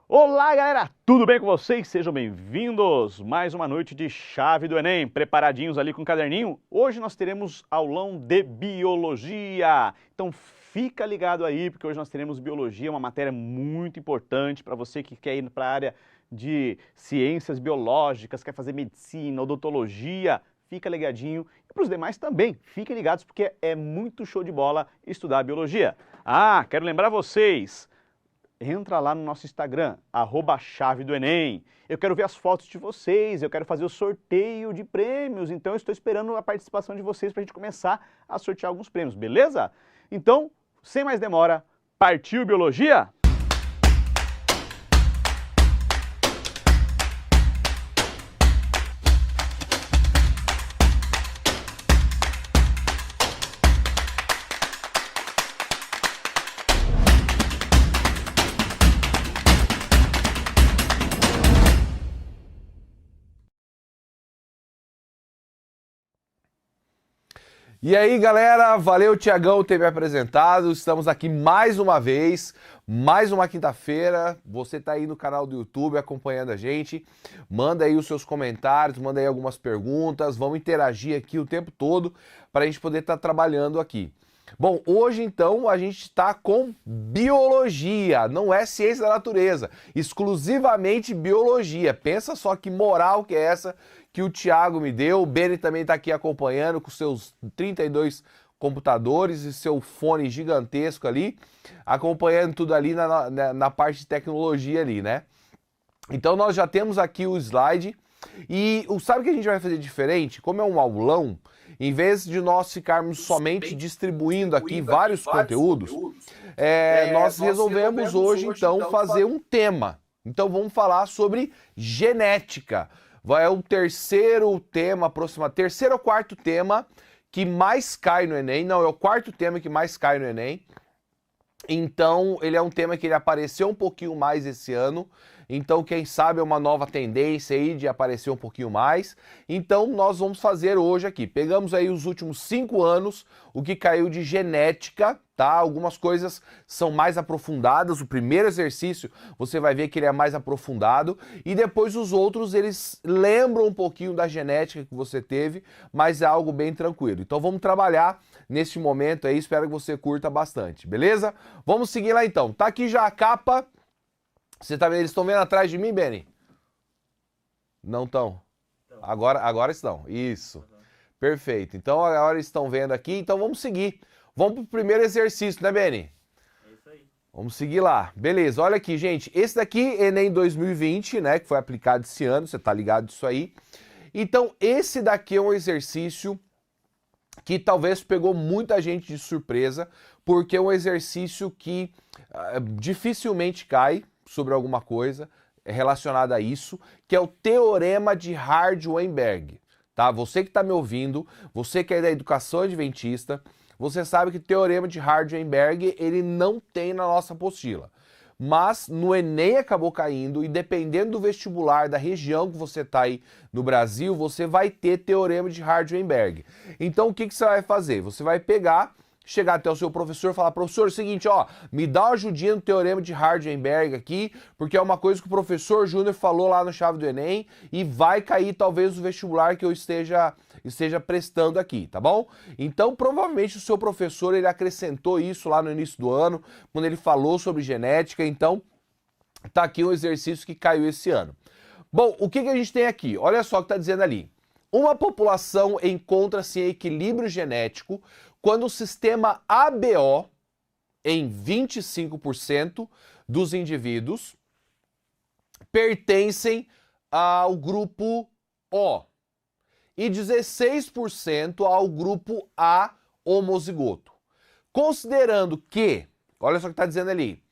Olá, galera! Tudo bem com vocês? Sejam bem-vindos! Mais uma noite de chave do Enem. Preparadinhos ali com o caderninho? Hoje nós teremos aulão de biologia. Então fica ligado aí, porque hoje nós teremos biologia, uma matéria muito importante para você que quer ir para a área de ciências biológicas, quer fazer medicina, odontologia. Fica ligadinho. E para os demais também, fiquem ligados, porque é muito show de bola estudar biologia. Ah, quero lembrar vocês. Entra lá no nosso Instagram, @chavedoenem. Eu quero ver as fotos de vocês, eu quero fazer o sorteio de prêmios, então eu estou esperando a participação de vocês para a gente começar a sortear alguns prêmios, beleza? Então, sem mais demora, partiu biologia? E aí, galera, valeu, Tiagão, ter me apresentado. Estamos aqui mais uma vez, mais uma quinta-feira. Você tá aí no canal do YouTube acompanhando a gente. Manda aí os seus comentários, manda aí algumas perguntas. Vamos interagir aqui o tempo todo para a gente poder estar trabalhando aqui. Bom, hoje então a gente está com biologia, não é ciência da natureza, exclusivamente biologia. Pensa só que moral que é essa que o Thiago me deu. O Beni também está aqui acompanhando com seus 32 computadores e seu fone gigantesco ali, acompanhando tudo ali na parte de tecnologia ali, né? Então nós já temos aqui o slide e sabe o que a gente vai fazer diferente? Como é um aulão, em vez de nós ficarmos somente distribuindo aqui vários conteúdos, nós resolvemos hoje então fazer um tema. Então vamos falar sobre genética. É o terceiro tema, terceiro ou quarto tema que mais cai no Enem. Não, é o quarto tema que mais cai no Enem. Então, ele é um tema que ele apareceu um pouquinho mais esse ano. Então, quem sabe é uma nova tendência aí de aparecer um pouquinho mais. Então, nós vamos fazer hoje aqui. Pegamos aí os últimos 5 anos, o que caiu de genética, tá? Algumas coisas são mais aprofundadas. O primeiro exercício, você vai ver que ele é mais aprofundado. E depois os outros, eles lembram um pouquinho da genética que você teve, mas é algo bem tranquilo. Então, vamos trabalhar neste momento aí. Espero que você curta bastante, beleza? Vamos seguir lá então. Tá aqui já a capa. Você tá vendo? Eles estão vendo atrás de mim, Beni? Não estão? Agora estão. Isso. Perfeito. Então agora eles estão vendo aqui. Então vamos seguir. Vamos pro primeiro exercício, né, Beni? É isso aí. Vamos seguir lá. Beleza, olha aqui, gente. Esse daqui, Enem 2020, né? Que foi aplicado esse ano. Você tá ligado disso aí. Então, esse daqui é um exercício que talvez pegou muita gente de surpresa, porque é um exercício que dificilmente cai sobre alguma coisa relacionada a isso, que é o Teorema de Hardy-Weinberg, tá? Você que está me ouvindo, você que é da educação adventista, você sabe que o Teorema de Hardy-Weinberg, ele não tem na nossa apostila. Mas no Enem acabou caindo e dependendo do vestibular, da região que você está aí no Brasil, você vai ter Teorema de Hardy-Weinberg. Então o que você vai fazer? Você vai pegar, chegar até o seu professor e falar: professor, é o seguinte, ó, me dá uma ajudinha no Teorema de Hardy-Weinberg aqui, porque é uma coisa que o professor Júnior falou lá no Chave do Enem e vai cair talvez o vestibular que eu esteja prestando aqui, tá bom? Então, provavelmente o seu professor, ele acrescentou isso lá no início do ano, quando ele falou sobre genética. Então, tá aqui um exercício que caiu esse ano. Bom, o que a gente tem aqui? Olha só o que tá dizendo ali. Uma população encontra-se em equilíbrio genético quando o sistema ABO, em 25% dos indivíduos, pertencem ao grupo O e 16% ao grupo A homozigoto. Considerando que, olha só o que está dizendo ali,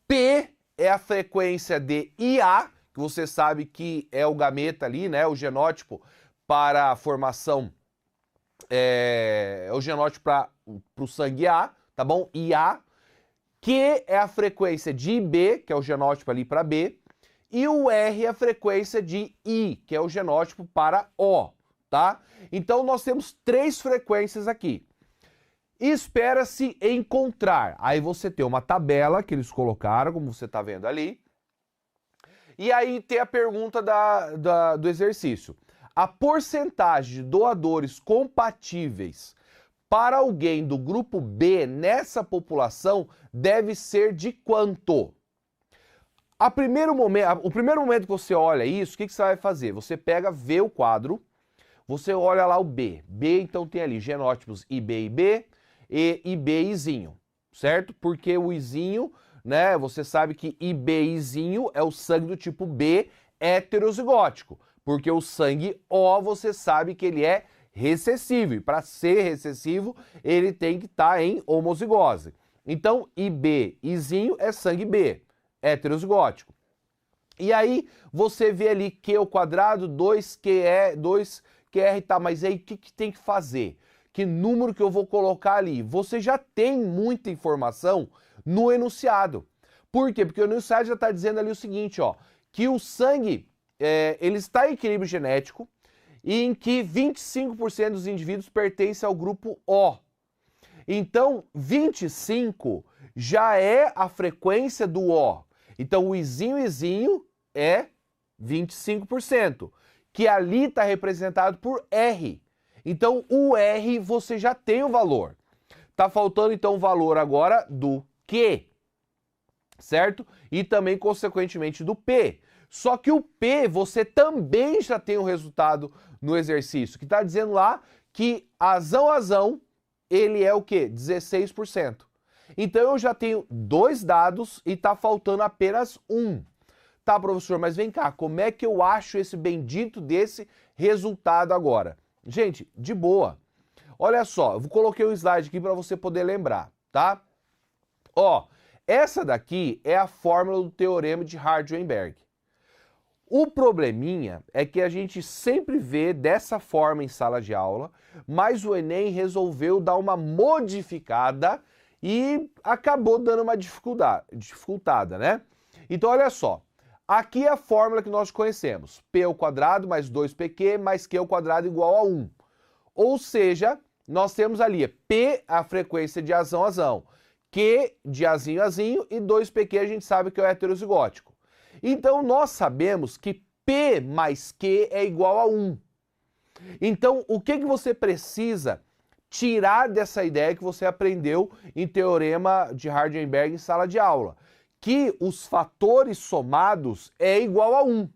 P é a frequência de IA, que você sabe que é o gameta ali, né, o genótipo para a formação, é o genótipo para o sangue A, tá bom? IA, Q é a frequência de IB, que é o genótipo ali para B, e o R é a frequência de I, que é o genótipo para O, tá? Então nós temos 3 frequências aqui. Espera-se encontrar. Aí você tem uma tabela que eles colocaram, como você está vendo ali, E aí tem a pergunta do exercício. A porcentagem de doadores compatíveis para alguém do grupo B nessa população deve ser de quanto? O primeiro momento que você olha isso, o que você vai fazer? Você vê o quadro, você olha lá o B. B, então, tem ali genótipos IB e B, e IB e Izinho, certo? Porque o Izinho, né, você sabe que IB e Izinho é o sangue do tipo B heterozigótico, porque o sangue O, você sabe que ele é recessivo, e para ser recessivo, ele tem que estar em homozigose. Então, IB, Izinho é sangue B, heterozigótico. E aí, você vê ali Q ao quadrado, 2QR, 2QR, tá, mas aí o que tem que fazer? Que número que eu vou colocar ali? Você já tem muita informação no enunciado. Por quê? Porque o enunciado já está dizendo ali o seguinte, ó, que o sangue, ele está em equilíbrio genético e em que 25% dos indivíduos pertencem ao grupo O. Então, 25 já é a frequência do O. Então, o Izinho é 25%, que ali está representado por R. Então, o R você já tem o valor. Tá faltando, então, o valor agora do Q, certo? E também, consequentemente, do P. Só que o P você também já tem o resultado no exercício, que está dizendo lá que azão, ele é o quê? 16%. Então, eu já tenho 2 dados e está faltando apenas um. Tá, professor, mas vem cá, como é que eu acho esse bendito desse resultado agora? Gente, de boa. Olha só, eu coloquei um slide aqui para você poder lembrar, tá? Ó, essa daqui é a fórmula do teorema de Hardy-Weinberg. O probleminha é que a gente sempre vê dessa forma em sala de aula, mas o Enem resolveu dar uma modificada e acabou dando uma dificultada, né? Então, olha só. Aqui é a fórmula que nós conhecemos. P ao quadrado mais 2PQ mais Q ao quadrado igual a 1. Ou seja, nós temos ali P, a frequência de azão, Q de azinho e 2PQ a gente sabe que é o heterozigótico. Então, nós sabemos que P mais Q é igual a 1. Então, o que você precisa tirar dessa ideia que você aprendeu em teorema de Hardy-Weinberg em sala de aula? Que os fatores somados é igual a 1.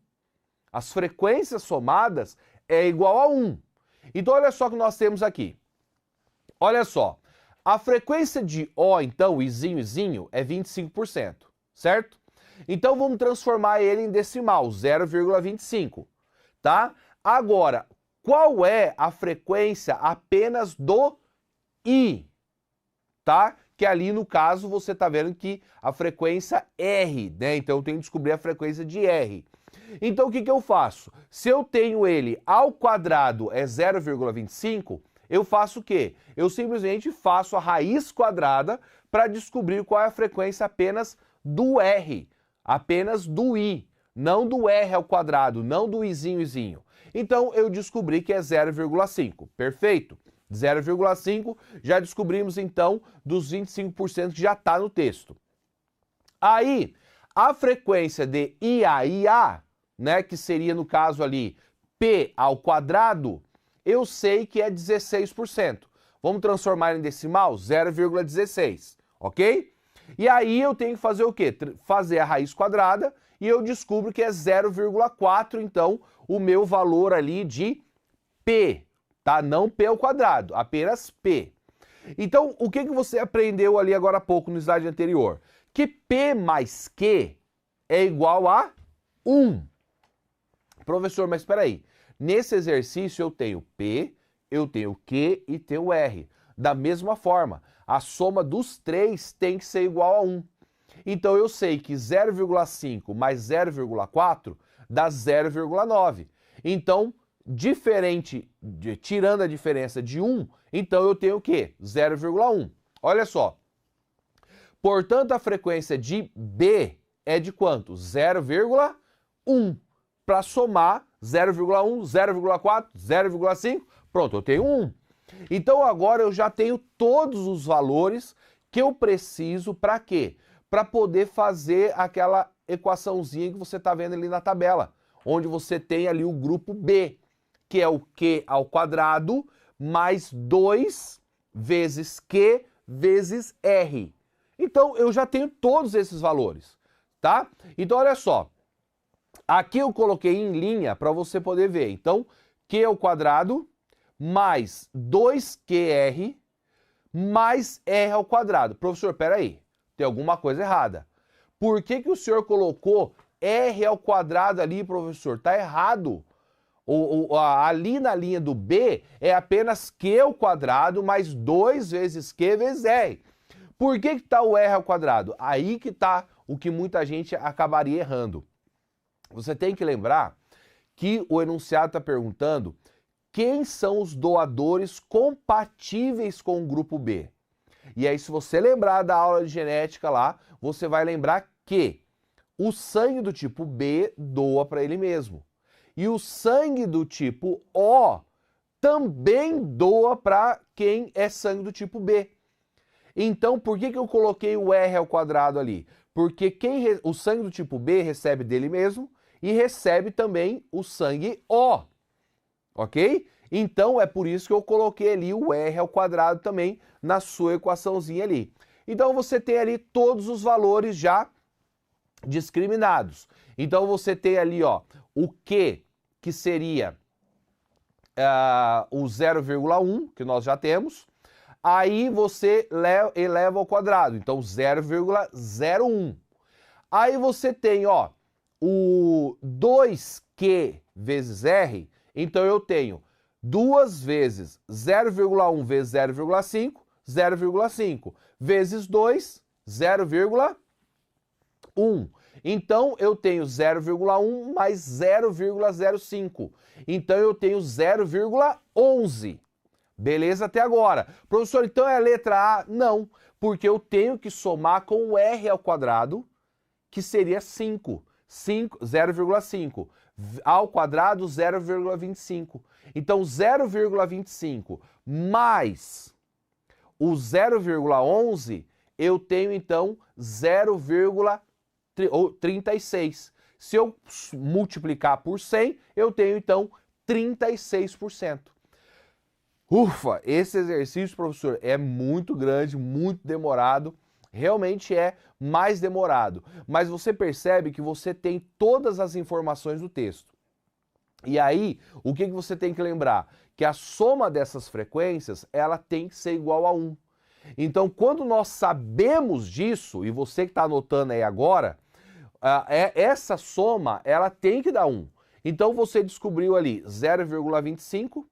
As frequências somadas é igual a 1. Então, olha só o que nós temos aqui. Olha só. A frequência de O, então, Izinho, é 25%, certo? Então, vamos transformar ele em decimal, 0,25, tá? Agora, qual é a frequência apenas do I, tá? Que ali, no caso, você tá vendo que a frequência R, né? Então, eu tenho que descobrir a frequência de R. Então, o que eu faço? Se eu tenho ele ao quadrado é 0,25, eu faço o quê? Eu simplesmente faço a raiz quadrada para descobrir qual é a frequência apenas do R, apenas do I, não do R ao quadrado, não do Izinho. Então, eu descobri que é 0,5. Perfeito? 0,5, já descobrimos então dos 25% que já está no texto. Aí, a frequência de IA, né, que seria no caso ali P ao quadrado, eu sei que é 16%. Vamos transformar em decimal? 0,16, ok? E aí eu tenho que fazer o quê? Fazer a raiz quadrada e eu descubro que é 0,4, então, o meu valor ali de P, tá? Não P ao quadrado, apenas P. Então, o que você aprendeu ali agora há pouco no slide anterior? Que P mais Q é igual a 1. Professor, mas espera aí. Nesse exercício eu tenho P, eu tenho Q e tenho R. Da mesma forma, a soma dos três tem que ser igual a 1. Então eu sei que 0,5 mais 0,4 dá 0,9. Então, tirando a diferença de 1, então eu tenho o quê? 0,1. Olha só. Portanto, a frequência de B é de quanto? 0,1. Para somar 0,1, 0,4, 0,5, pronto, eu tenho 1. Então agora eu já tenho todos os valores que eu preciso para quê? Para poder fazer aquela equaçãozinha que você está vendo ali na tabela, onde você tem ali o grupo B, que é o Q ao quadrado mais 2 vezes Q vezes R. Então, eu já tenho todos esses valores, tá? Então, olha só. Aqui eu coloquei em linha para você poder ver. Então, Q ao quadrado mais 2QR mais R ao quadrado. Professor, peraí, tem alguma coisa errada. Por que que o senhor colocou R ao quadrado ali, professor? Tá errado. Ali na linha do B é apenas Q ao quadrado mais 2 vezes Q vezes R. Por que que tá o R ao quadrado? Aí que tá o que muita gente acabaria errando. Você tem que lembrar que o enunciado está perguntando quem são os doadores compatíveis com o grupo B. E aí, se você lembrar da aula de genética lá, você vai lembrar que o sangue do tipo B doa para ele mesmo. E o sangue do tipo O também doa para quem é sangue do tipo B. Então, por que que eu coloquei o R ao quadrado ali? Porque o sangue do tipo B recebe dele mesmo e recebe também o sangue O, ok? Então, é por isso que eu coloquei ali o R ao quadrado também na sua equaçãozinha ali. Então, você tem ali todos os valores já discriminados. Então, você tem ali, ó, o Q, que seria o 0,1, que nós já temos. Aí você eleva ao quadrado, então 0,01. Aí você tem, ó, o 2Q vezes R, então eu tenho 2 vezes 0,1 vezes 0,5, 0,5, vezes 2, 0,1. Então eu tenho 0,1 mais 0,05. Então eu tenho 0,11. Beleza até agora. Professor, então é a letra A? Não, porque eu tenho que somar com o R ao quadrado, que seria 5. 0,5. Ao quadrado, 0,25. Então, 0,25 mais o 0,11, eu tenho, então, 0,36. Se eu multiplicar por 100, eu tenho, então, 36%. Ufa, esse exercício, professor, é muito grande, muito demorado, realmente é mais demorado, mas você percebe que você tem todas as informações do texto. E aí, o que você tem que lembrar? Que a soma dessas frequências, ela tem que ser igual a 1. Então, quando nós sabemos disso, e você que está anotando aí agora, essa soma, ela tem que dar 1. Então, você descobriu ali 0,25,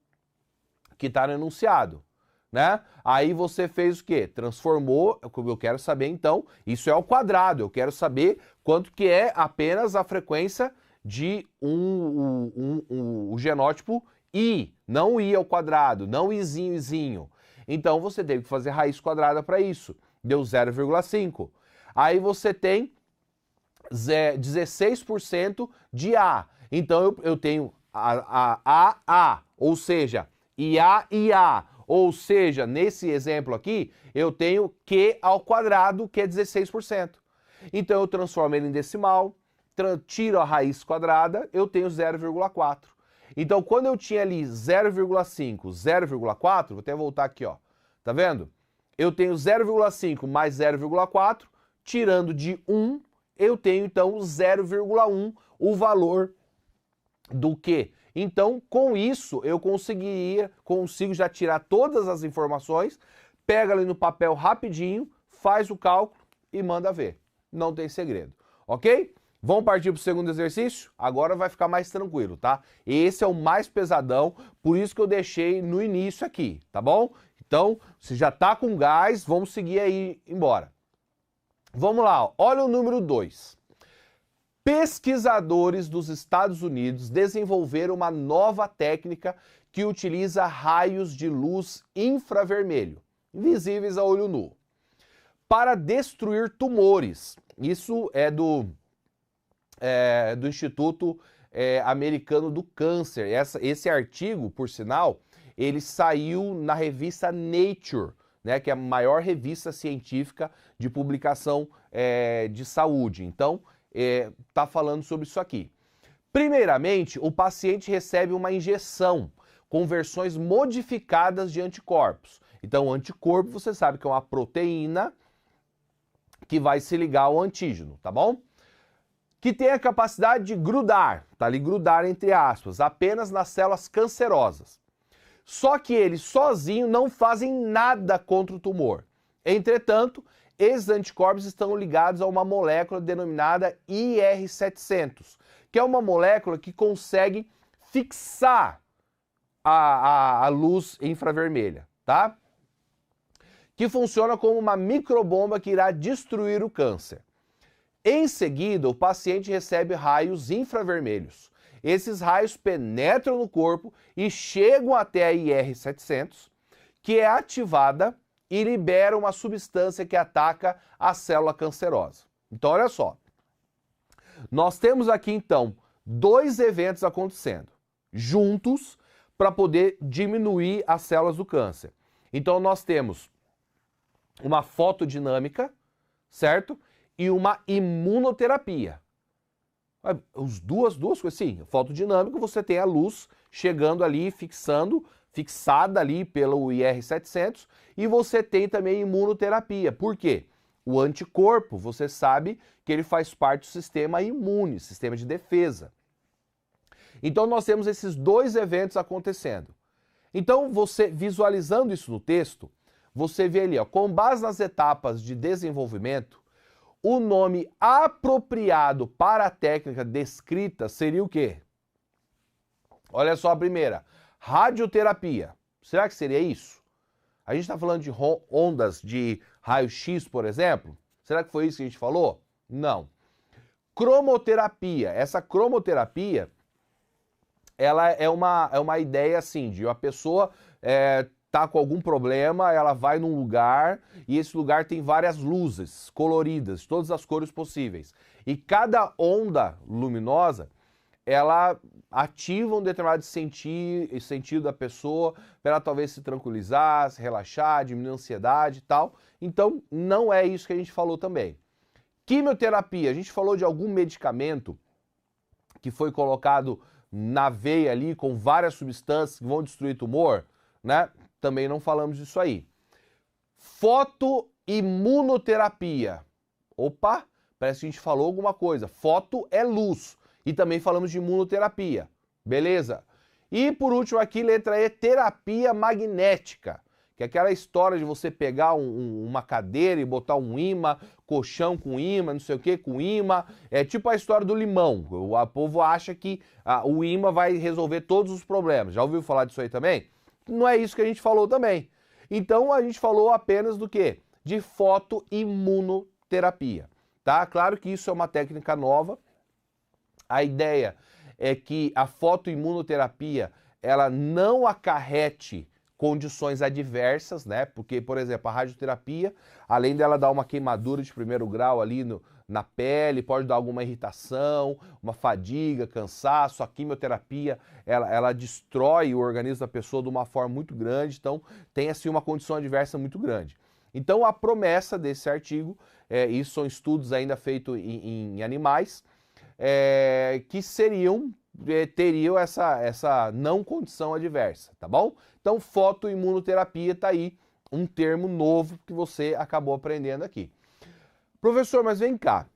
que está no enunciado, né? Aí você fez o quê? Transformou, como eu quero saber então, isso é ao quadrado, eu quero saber quanto que é apenas a frequência de o genótipo I, não I ao quadrado, não Izinho, Izinho. Então você teve que fazer raiz quadrada para isso, deu 0,5. Aí você tem 16% de A, então eu tenho A, ou seja, IA, ou seja, nesse exemplo aqui, eu tenho Q ao quadrado, que é 16%. Então eu transformo ele em decimal, tiro a raiz quadrada, eu tenho 0,4. Então quando eu tinha ali 0,5, 0,4, vou até voltar aqui, ó, tá vendo? Eu tenho 0,5 mais 0,4, tirando de 1, eu tenho então 0,1, o valor do Q. Então, com isso, eu consigo já tirar todas as informações, pega ali no papel rapidinho, faz o cálculo e manda ver. Não tem segredo, ok? Vamos partir para o segundo exercício? Agora vai ficar mais tranquilo, tá? Esse é o mais pesadão, por isso que eu deixei no início aqui, tá bom? Então, se já tá com gás, vamos seguir aí embora. Vamos lá, ó. Olha o número 2. Pesquisadores dos Estados Unidos desenvolveram uma nova técnica que utiliza raios de luz infravermelho, invisíveis a olho nu, para destruir tumores. Isso é do Instituto Americano do Câncer. Esse artigo, por sinal, ele saiu na revista Nature, né, que é a maior revista científica de publicação de saúde. Então, está falando sobre isso aqui. Primeiramente, o paciente recebe uma injeção com versões modificadas de anticorpos. Então, o anticorpo, você sabe que é uma proteína que vai se ligar ao antígeno, tá bom? Que tem a capacidade de grudar, tá ali grudar entre aspas, apenas nas células cancerosas. Só que eles sozinhos não fazem nada contra o tumor. Entretanto, esses anticorpos estão ligados a uma molécula denominada IR700, que é uma molécula que consegue fixar a luz infravermelha, tá? Que funciona como uma microbomba que irá destruir o câncer. Em seguida, o paciente recebe raios infravermelhos. Esses raios penetram no corpo e chegam até a IR700, que é ativada e libera uma substância que ataca a célula cancerosa. Então, olha só. Nós temos aqui, então, dois eventos acontecendo juntos para poder diminuir as células do câncer. Então, nós temos uma fotodinâmica, certo? E uma imunoterapia. As duas coisas, sim. Fotodinâmica, você tem a luz chegando ali, fixada ali pelo IR700, e você tem também imunoterapia. Por quê? O anticorpo, você sabe que ele faz parte do sistema imune, sistema de defesa. Então nós temos esses dois eventos acontecendo. Então você, visualizando isso no texto, você vê ali, ó, com base nas etapas de desenvolvimento, o nome apropriado para a técnica descrita seria o quê? Olha só a primeira, radioterapia. Será que seria isso? A gente está falando de ondas de raio-x, por exemplo? Será que foi isso que a gente falou? Não. Cromoterapia. Essa cromoterapia, ela é uma ideia assim, de uma pessoa tá com algum problema, ela vai num lugar e esse lugar tem várias luzes coloridas, todas as cores possíveis. E cada onda luminosa, ela ativa um determinado sentido da pessoa para ela talvez se tranquilizar, se relaxar, diminuir a ansiedade e tal. Então, não é isso que a gente falou também. Quimioterapia, a gente falou de algum medicamento que foi colocado na veia ali com várias substâncias que vão destruir tumor, né? Também não falamos disso aí. Fotoimunoterapia. Opa, parece que a gente falou alguma coisa. Foto é luz. E também falamos de imunoterapia. Beleza? E por último aqui, letra E, terapia magnética. Que é aquela história de você pegar uma cadeira e botar um imã, colchão com imã, não sei o que, com imã. É tipo a história do limão. O povo acha que o imã vai resolver todos os problemas. Já ouviu falar disso aí também? Não é isso que a gente falou também. Então a gente falou apenas do quê? De fotoimunoterapia. Tá? Claro que isso é uma técnica nova. A ideia é que a fotoimunoterapia ela não acarrete condições adversas, né? Porque, por exemplo, a radioterapia, além dela dar uma queimadura de primeiro grau ali na pele, pode dar alguma irritação, uma fadiga, cansaço. A quimioterapia, ela destrói o organismo da pessoa de uma forma muito grande, então tem assim uma condição adversa muito grande. Então a promessa desse artigo, isso são estudos ainda feitos em animais, que teriam essa não condição adversa, tá bom? Então, fotoimunoterapia tá aí, um termo novo que você acabou aprendendo aqui. Professor, mas vem cá,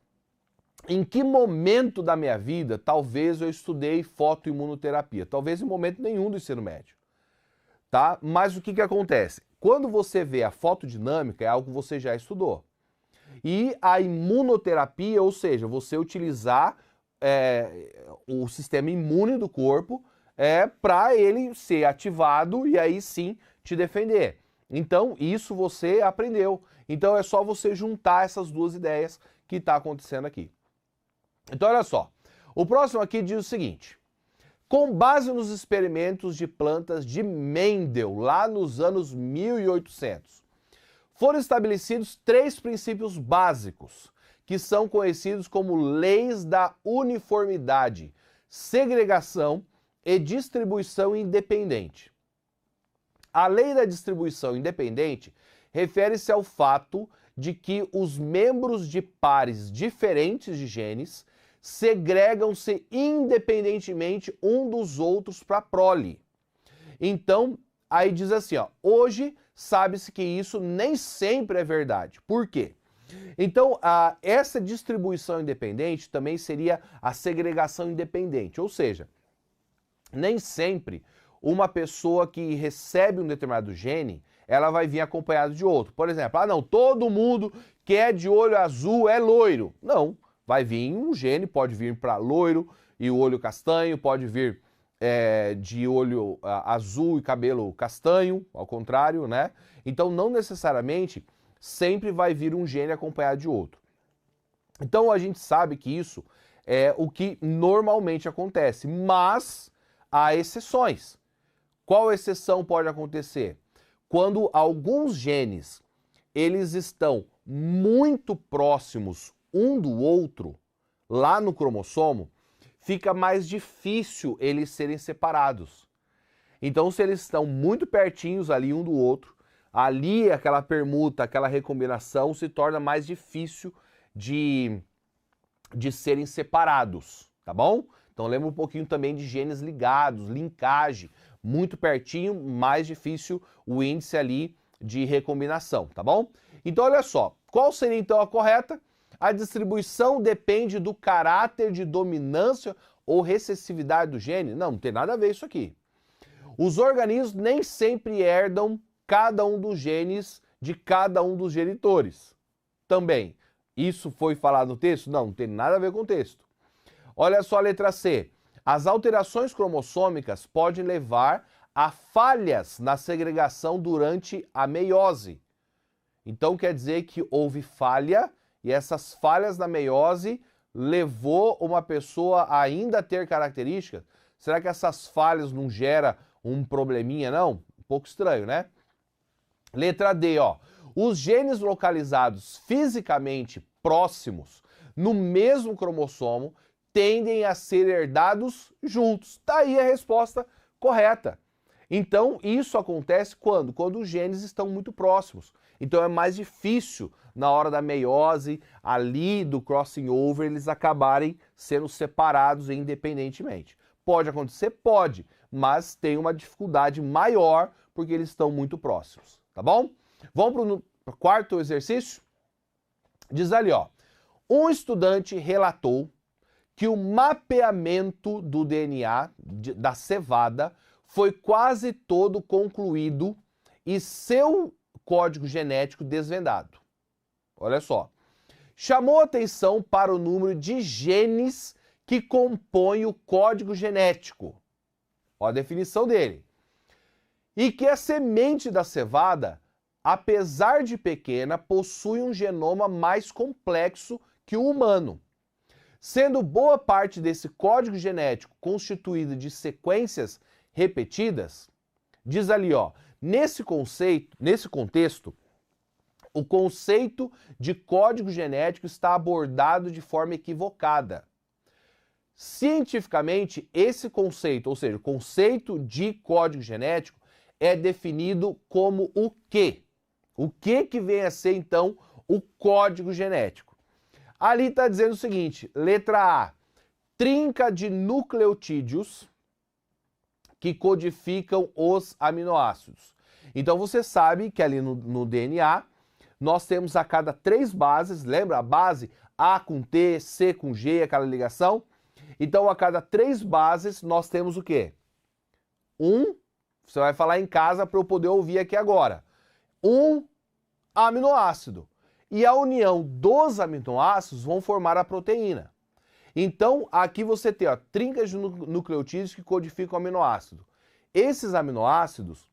em que momento da minha vida talvez eu estudei fotoimunoterapia? Talvez em momento nenhum do ensino médio, tá? Mas o que acontece? Quando você vê a fotodinâmica, é algo que você já estudou. E a imunoterapia, ou seja, você utilizar o sistema imune do corpo para ele ser ativado e aí sim te defender. Então, isso você aprendeu. Então, é só você juntar essas duas ideias que está acontecendo aqui. Então, olha só. O próximo aqui diz o seguinte. Com base nos experimentos de plantas de Mendel, lá nos anos 1800, foram estabelecidos 3 princípios básicos, que são conhecidos como leis da uniformidade, segregação e distribuição independente. A lei da distribuição independente refere-se ao fato de que os membros de pares diferentes de genes segregam-se independentemente um dos outros para a prole. Então, aí diz assim, ó, hoje sabe-se que isso nem sempre é verdade. Por quê? Então, essa distribuição independente também seria a segregação independente, ou seja, nem sempre uma pessoa que recebe um determinado gene, ela vai vir acompanhada de outro. Por exemplo, não, todo mundo que é de olho azul é loiro. Não, vai vir um gene, pode vir para loiro e o olho castanho, pode vir de olho azul e cabelo castanho, ao contrário, né? Então, não necessariamente sempre vai vir um gene acompanhado de outro. Então a gente sabe que isso é o que normalmente acontece, mas há exceções. Qual exceção pode acontecer? Quando alguns genes eles estão muito próximos um do outro, lá no cromossomo, fica mais difícil eles serem separados. Então, se eles estão muito pertinhos ali um do outro, ali aquela permuta, aquela recombinação se torna mais difícil de serem separados, tá bom? Então lembra um pouquinho também de genes ligados, linkagem, muito pertinho, mais difícil o índice ali de recombinação, tá bom? Então olha só, qual seria então a correta? A distribuição depende do caráter de dominância ou recessividade do gene? Não tem nada a ver isso aqui. Os organismos nem sempre herdam cada um dos genes de cada um dos genitores. Também, isso foi falado no texto? Não tem nada a ver com o texto. Olha só a letra C. As alterações cromossômicas podem levar a falhas na segregação durante a meiose. Então quer dizer que houve falha e essas falhas na meiose levou uma pessoa a ainda ter características? Será que essas falhas não geram um probleminha, não? Um pouco estranho, né? Letra D, ó. Os genes localizados fisicamente próximos no mesmo cromossomo tendem a ser herdados juntos. Tá aí a resposta correta. Então, isso acontece quando? Quando os genes estão muito próximos. Então, é mais difícil, na hora da meiose, ali do crossing over, eles acabarem sendo separados independentemente. Pode acontecer? Pode, mas tem uma dificuldade maior porque eles estão muito próximos. Tá bom? Vamos para o quarto exercício? Diz ali, ó. Um estudante relatou que o mapeamento do DNA da cevada foi quase todo concluído e seu código genético desvendado. Olha só. Chamou atenção para o número de genes que compõem o código genético. Olha a definição dele. E que a semente da cevada, apesar de pequena, possui um genoma mais complexo que o humano, sendo boa parte desse código genético constituído de sequências repetidas. Diz ali, ó, nesse contexto, o conceito de código genético está abordado de forma equivocada. Cientificamente, esse conceito, ou seja, o conceito de código genético, é definido como o quê? O que vem a ser, então, o código genético? Ali está dizendo o seguinte, letra A, trinca de nucleotídeos que codificam os aminoácidos. Então você sabe que ali no DNA nós temos a cada 3 bases, lembra a base A com T, C com G, aquela ligação? Então a cada 3 bases nós temos o quê? Você vai falar em casa para eu poder ouvir aqui agora. Um aminoácido. E a união dos aminoácidos vão formar a proteína. Então, aqui você tem trincas de nucleotídeos que codificam o aminoácido. Esses aminoácidos,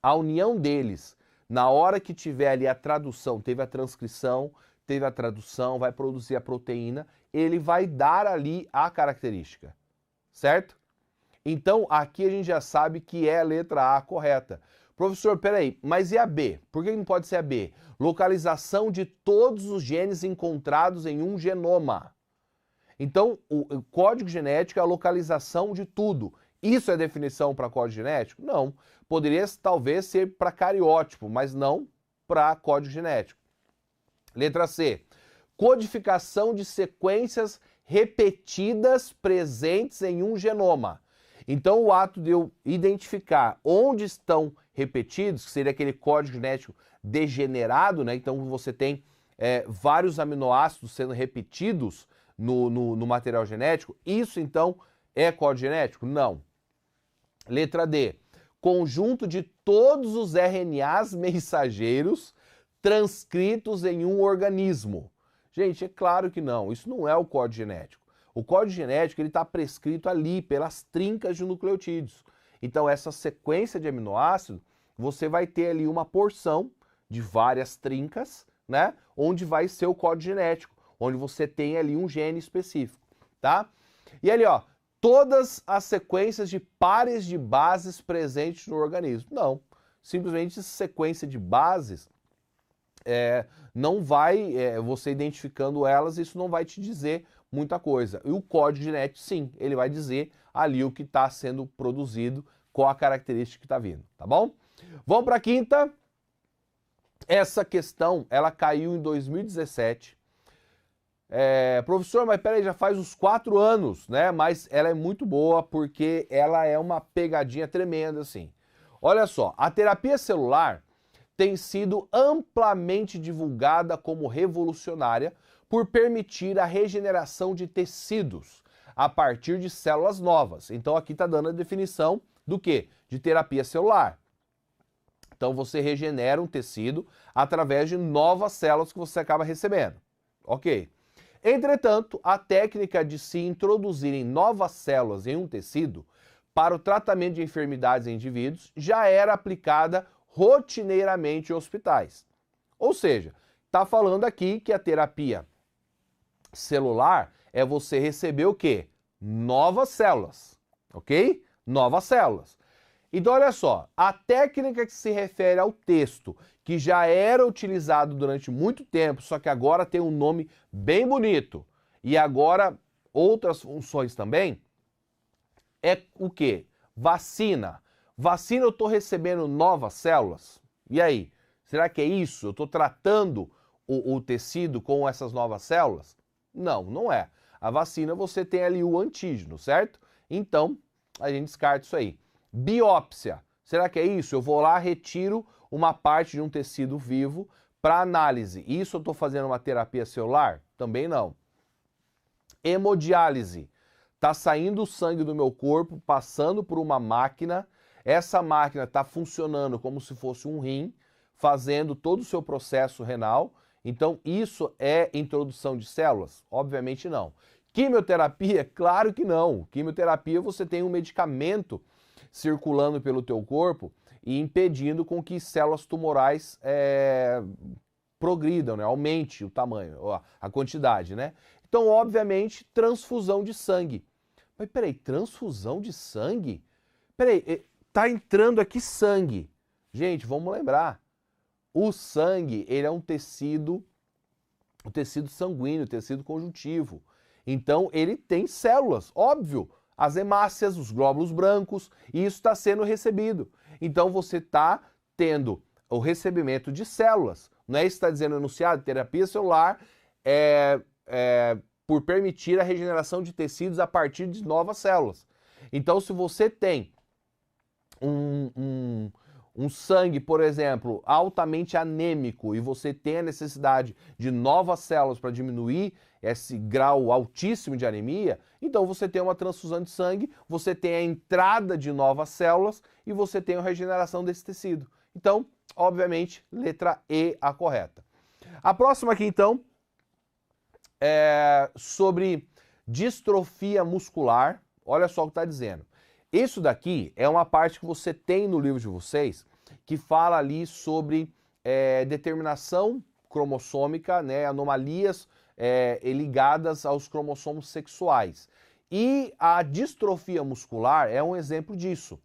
a união deles, na hora que tiver ali a tradução, teve a transcrição, teve a tradução, vai produzir a proteína, ele vai dar ali a característica, certo? Então, aqui a gente já sabe que é a letra A correta. Professor, peraí, mas e a B? Por que não pode ser a B? Localização de todos os genes encontrados em um genoma. Então, o código genético é a localização de tudo. Isso é definição para código genético? Não. Poderia talvez ser para cariótipo, mas não para código genético. Letra C. Codificação de sequências repetidas presentes em um genoma. Então, o ato de eu identificar onde estão repetidos, que seria aquele código genético degenerado, né? Então, você tem vários aminoácidos sendo repetidos no material genético, isso então é código genético? Não. Letra D. Conjunto de todos os RNAs mensageiros transcritos em um organismo. Gente, é claro que não, isso não é o código genético. O código genético está prescrito ali pelas trincas de nucleotídeos. Então, essa sequência de aminoácidos, você vai ter ali uma porção de várias trincas, né? Onde vai ser o código genético, onde você tem ali um gene específico, tá? E ali, ó, todas as sequências de pares de bases presentes no organismo. Não, simplesmente essa sequência de bases não vai, você identificando elas, isso não vai te dizer muita coisa. E o código genético, sim, ele vai dizer ali o que está sendo produzido, qual a característica que está vindo, tá bom? Vamos para a quinta. Essa questão, ela caiu em 2017. Professor, mas peraí, já faz uns 4 anos, né? Mas ela é muito boa porque ela é uma pegadinha tremenda, assim. Olha só, a terapia celular tem sido amplamente divulgada como revolucionária por permitir a regeneração de tecidos a partir de células novas. Então aqui está dando a definição do quê? De terapia celular. Então você regenera um tecido através de novas células que você acaba recebendo. Ok. Entretanto, a técnica de se introduzirem novas células em um tecido para o tratamento de enfermidades em indivíduos já era aplicada rotineiramente em hospitais. Ou seja, está falando aqui que a terapia celular é você receber o quê? Novas células, ok? Novas células. Então, olha só, a técnica que se refere ao texto, que já era utilizado durante muito tempo, só que agora tem um nome bem bonito, e agora outras funções também, é o quê? Vacina. Vacina, eu estou recebendo novas células? E aí? Será que é isso? Eu estou tratando o tecido com essas novas células? Não, não é. A vacina, você tem ali o antígeno, certo? Então, a gente descarta isso aí. Biópsia. Será que é isso? Eu vou lá, retiro uma parte de um tecido vivo para análise. Isso eu estou fazendo uma terapia celular? Também não. Hemodiálise. Está saindo o sangue do meu corpo, passando por uma máquina. Essa máquina está funcionando como se fosse um rim, fazendo todo o seu processo renal. Então, isso é introdução de células? Obviamente não. Quimioterapia? Claro que não. Quimioterapia, você tem um medicamento circulando pelo teu corpo e impedindo com que células tumorais progridam, né? Aumente o tamanho, a quantidade, né? Então, obviamente, transfusão de sangue. Mas peraí, transfusão de sangue? Peraí, tá entrando aqui sangue. Gente, vamos lembrar. O sangue, ele é um tecido sanguíneo, tecido conjuntivo. Então, ele tem células, óbvio. As hemácias, os glóbulos brancos, e isso está sendo recebido. Então, você está tendo o recebimento de células. Não é isso que está dizendo no enunciado? Terapia celular por permitir a regeneração de tecidos a partir de novas células. Então, se você tem um sangue, por exemplo, altamente anêmico e você tem a necessidade de novas células para diminuir esse grau altíssimo de anemia, então você tem uma transfusão de sangue, você tem a entrada de novas células e você tem a regeneração desse tecido. Então, obviamente, letra E a correta. A próxima aqui, então, é sobre distrofia muscular. Olha só o que está dizendo. Isso daqui é uma parte que você tem no livro de vocês, que fala ali sobre determinação cromossômica, né, anomalias ligadas aos cromossomos sexuais. E a distrofia muscular é um exemplo disso.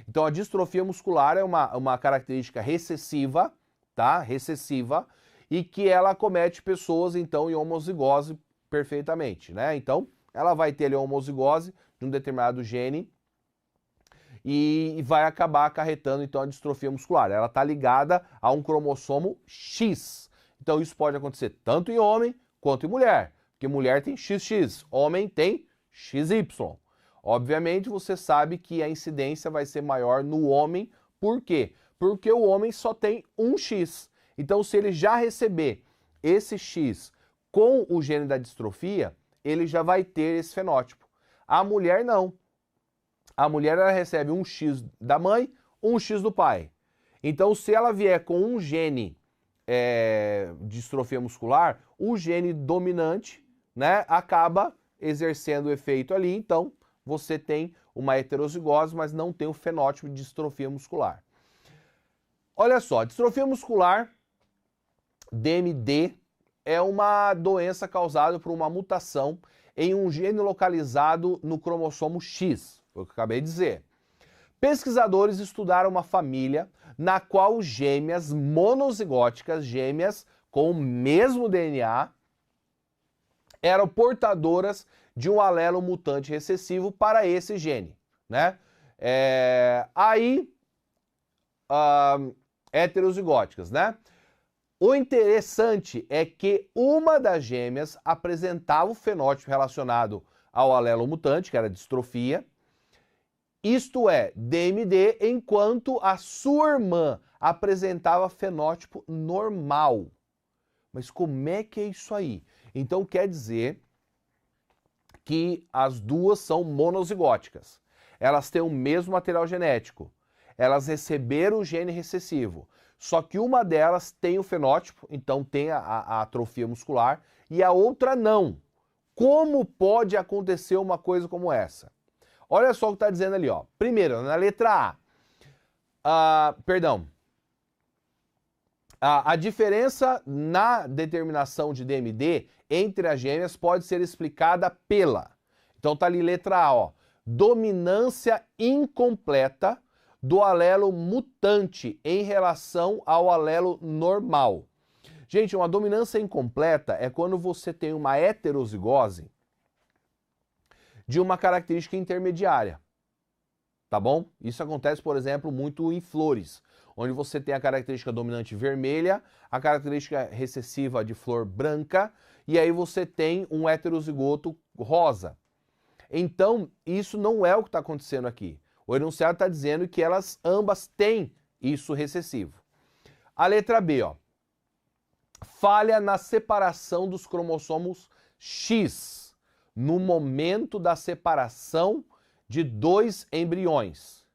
Então, a distrofia muscular é uma característica recessiva, tá? Recessiva, e que ela acomete pessoas, então, em homozigose perfeitamente, né? Então, ela vai ter ali a homozigose de um determinado gene e vai acabar acarretando, então, a distrofia muscular. Ela está ligada a um cromossomo X. Então, isso pode acontecer tanto em homem quanto em mulher. Porque mulher tem XX, homem tem XY. Obviamente você sabe que a incidência vai ser maior no homem. Por quê? Porque o homem só tem um X. Então se ele já receber esse X com o gene da distrofia, ele já vai ter esse fenótipo. A mulher não. A mulher ela recebe um X da mãe, um X do pai. Então se ela vier com um gene distrofia muscular, o gene dominante, né, acaba exercendo o efeito ali, então você tem uma heterozigose, mas não tem o fenótipo de distrofia muscular. Olha só, distrofia muscular, DMD, é uma doença causada por uma mutação em um gene localizado no cromossomo X, foi o que eu acabei de dizer. Pesquisadores estudaram uma família na qual gêmeas monozigóticas, gêmeas com o mesmo DNA, eram portadoras de um alelo mutante recessivo para esse gene, né? Heterozigóticas, né? O interessante é que uma das gêmeas apresentava o fenótipo relacionado ao alelo mutante, que era distrofia, isto é, DMD, enquanto a sua irmã apresentava fenótipo normal. Mas como é que é isso aí? Então quer dizer que as duas são monozigóticas. Elas têm o mesmo material genético. Elas receberam o gene recessivo. Só que uma delas tem o fenótipo, então tem a atrofia muscular, e a outra não. Como pode acontecer uma coisa como essa? Olha só o que está dizendo ali, ó. Primeiro, na letra A. A diferença na determinação de DMD entre as gêmeas pode ser explicada pela... Então tá ali letra A, ó. Dominância incompleta do alelo mutante em relação ao alelo normal. Gente, uma dominância incompleta é quando você tem uma heterozigose de uma característica intermediária, tá bom? Isso acontece, por exemplo, muito em flores, onde você tem a característica dominante vermelha, a característica recessiva de flor branca, e aí você tem um heterozigoto rosa. Então, isso não é o que está acontecendo aqui. O enunciado está dizendo que elas ambas têm isso recessivo. A letra B, ó. Falha na separação dos cromossomos X no momento da separação de dois embriões.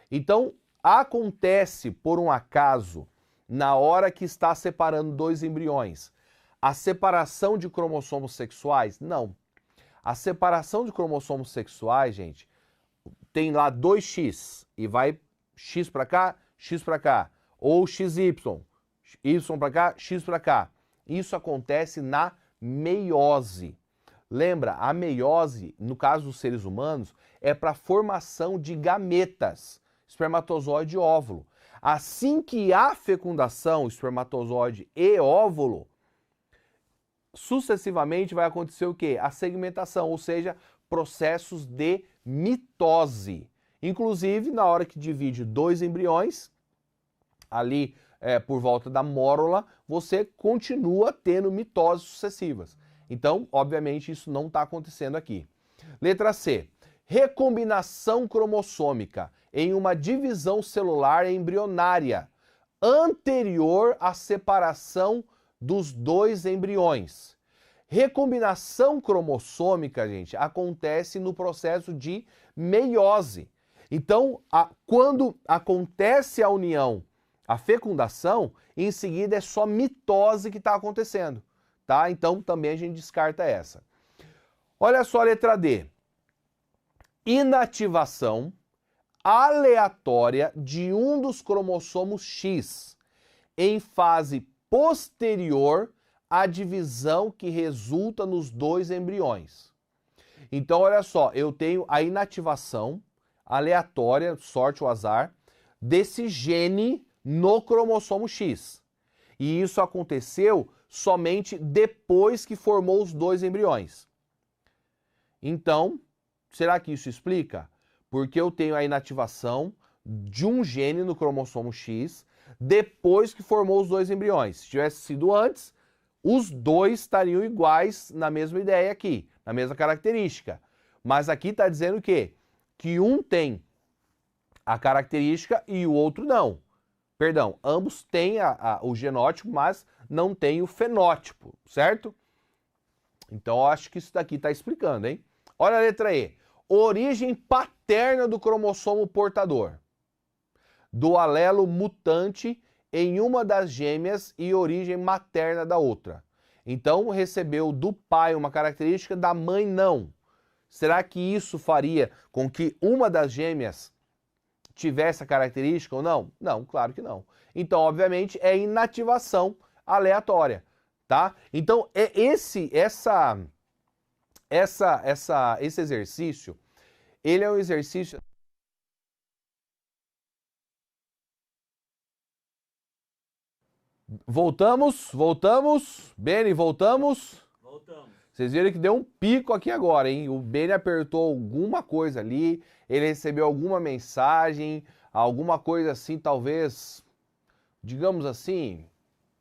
Então, acontece por um acaso, na hora que está separando dois embriões, a separação de cromossomos sexuais? Não. A separação de cromossomos sexuais, gente, tem lá 2x e vai x para cá, ou XY, Y para cá, X para cá. Isso acontece na meiose. Lembra, a meiose, no caso dos seres humanos, é para a formação de gametas, espermatozoide e óvulo. Assim que há fecundação, espermatozoide e óvulo, sucessivamente vai acontecer o quê? A segmentação, ou seja, processos de mitose. Inclusive, na hora que divide dois embriões, ali por volta da mórula, você continua tendo mitoses sucessivas. Então, obviamente, isso não está acontecendo aqui. Letra C. Recombinação cromossômica em uma divisão celular embrionária anterior à separação dos dois embriões. Recombinação cromossômica, gente, acontece no processo de meiose. Então, quando acontece a união, a fecundação, em seguida é só mitose que está acontecendo. Tá? Então também a gente descarta essa. Olha só a letra D. Inativação aleatória de um dos cromossomos X em fase posterior à divisão que resulta nos dois embriões. Então olha só, eu tenho a inativação aleatória, sorte ou azar, desse gene no cromossomo X. E isso aconteceu somente depois que formou os dois embriões. Então, será que isso explica? Porque eu tenho a inativação de um gene no cromossomo X depois que formou os dois embriões. Se tivesse sido antes, os dois estariam iguais na mesma ideia aqui, na mesma característica. Mas aqui está dizendo o quê? Que um tem a característica e o outro não. Perdão, ambos têm o genótipo, mas não têm o fenótipo, certo? Então, eu acho que isso daqui está explicando, hein? Olha a letra E. Origem paterna do cromossomo portador, do alelo mutante em uma das gêmeas e origem materna da outra. Então, recebeu do pai uma característica, da mãe não. Será que isso faria com que uma das gêmeas tivesse a característica ou não? Não, claro que não. Então, obviamente, é inativação aleatória, tá? Então, esse exercício, ele é um exercício... Voltamos. Beni, voltamos? Voltamos. Vocês viram que deu um pico aqui agora, hein? O Beni apertou alguma coisa ali, ele recebeu alguma mensagem, alguma coisa assim, talvez, digamos assim,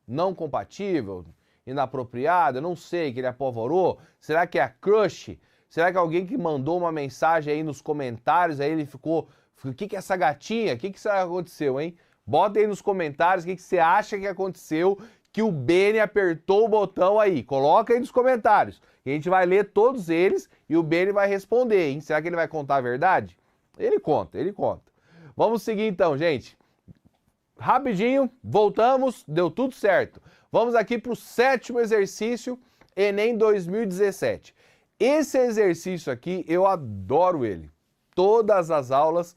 não compatível, inapropriada, não sei, que ele apavorou. Será que é a crush? Será que é alguém que mandou uma mensagem aí nos comentários, aí ele ficou, o que é essa gatinha? O que será que aconteceu, hein? Bota aí nos comentários o que você acha que aconteceu, que o Beni apertou o botão aí. Coloca aí nos comentários. A gente vai ler todos eles e o Beni vai responder, hein? Será que ele vai contar a verdade? Ele conta. Vamos seguir então, gente. Rapidinho, voltamos, deu tudo certo. Vamos aqui para o 7º exercício, Enem 2017. Esse exercício aqui, eu adoro ele. Todas as aulas